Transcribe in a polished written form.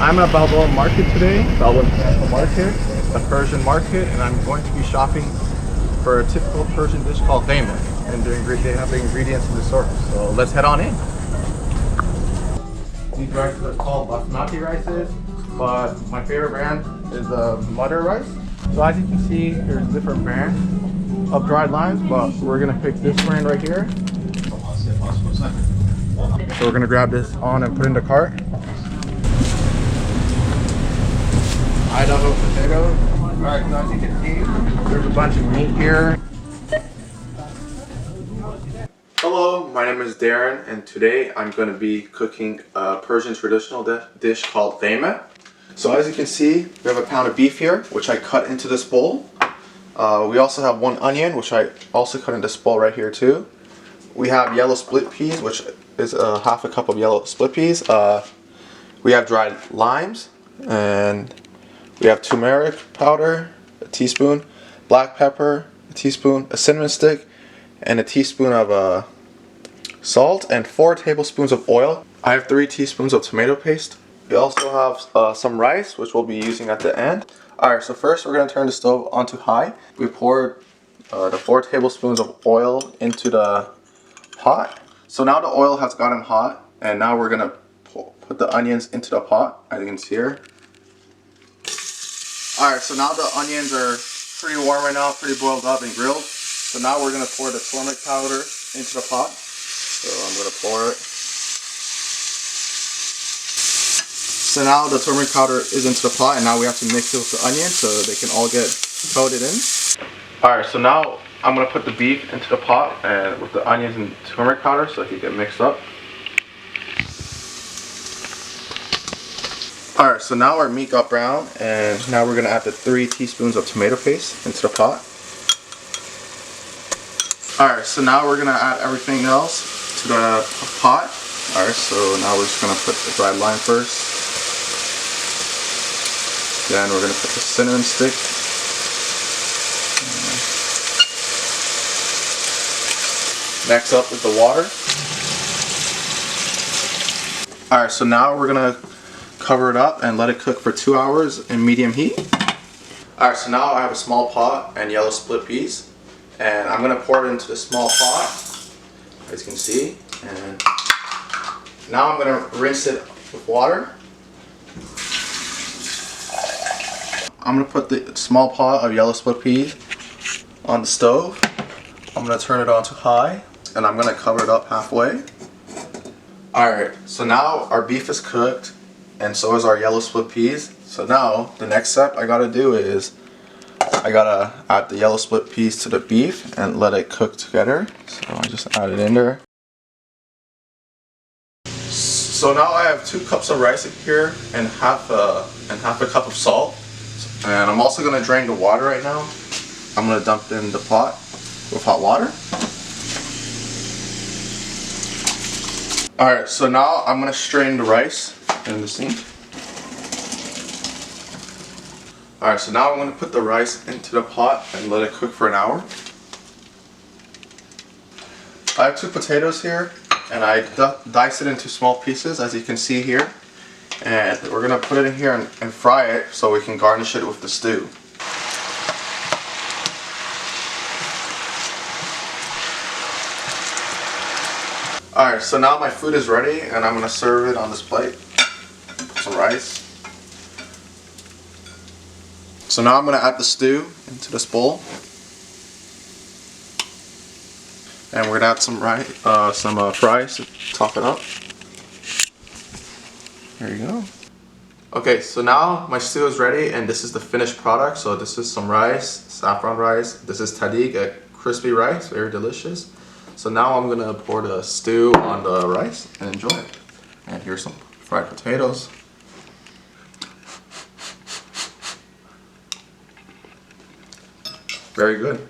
I'm at Balboa Market today, Balboa International Market, the Persian market, and I'm going to be shopping for a typical Persian dish called dayma. And they have the ingredients in the store. So let's head on in. These rices are called basmati rices, but my favorite brand is the Mother rice. So as you can see, there's different brands of dried limes, but we're gonna pick this brand right here. So we're gonna grab this on and put in the cart. Idaho potatoes. Alright, so as you can see, there's a bunch of meat here. Hello, my name is Darren, and today I'm going to be cooking a Persian traditional dish called dayma. So as you can see, we have a pound of beef here, which I cut into this bowl. We also have 1 onion, which I also cut into this bowl right here too. We have yellow split peas, which is half a cup of yellow split peas. We have dried limes, and we have turmeric powder, a teaspoon, black pepper, a teaspoon, a cinnamon stick, and a teaspoon of salt, and 4 tablespoons of oil. I have 3 teaspoons of tomato paste. We also have some rice, which we'll be using at the end. Alright, so first we're going to turn the stove onto high. We poured the 4 tablespoons of oil into the pot. So now the oil has gotten hot, and now we're going to put the onions into the pot, as you can see here. Alright, so now the onions are pretty warm right now, pretty boiled up and grilled. So now we're going to pour the turmeric powder into the pot. So I'm going to pour it. So now the turmeric powder is into the pot, and now we have to mix it with the onion so they can all get coated in. Alright, so now I'm going to put the beef into the pot and with the onions and turmeric powder so it can get mixed up. Alright, so now our meat got brown, and now we're going to add the 3 teaspoons of tomato paste into the pot. Alright, so now we're going to add everything else to the pot. Alright, so now we're just going to put the dried lime first. Then we're going to put the cinnamon stick. Next up is the water. Alright, so now we're going to cover it up and let it cook for 2 hours in medium heat. Alright, so now I have a small pot and yellow split peas. And I'm going to pour it into the small pot, as you can see. And now I'm going to rinse it with water. I'm going to put the small pot of yellow split peas on the stove. I'm going to turn it on to high, and I'm going to cover it up halfway. Alright, so now our beef is cooked, and so is our yellow split peas. So now the next step I got to do is I gotta add the yellow split peas to the beef and let it cook together. So I just add it in there. So now I have 2 cups of rice here and half a cup of salt. And I'm also gonna drain the water right now. I'm gonna dump it in the pot with hot water. Alright, so now I'm gonna strain the rice in the sink. Alright, so now I'm going to put the rice into the pot and let it cook for an hour. I have 2 potatoes here, and I diced it into small pieces, as you can see here. And we're going to put it in here and fry it so we can garnish it with the stew. Alright, so now my food is ready, and I'm going to serve it on this plate. Put some rice. So now I'm going to add the stew into this bowl, and we're going to add some fries to top it up. There you go. Okay, so now my stew is ready, and this is the finished product. So this is some rice, saffron rice. This is tahdig, a crispy rice, very delicious. So now I'm going to pour the stew on the rice and enjoy it. And here's some fried potatoes. Very good.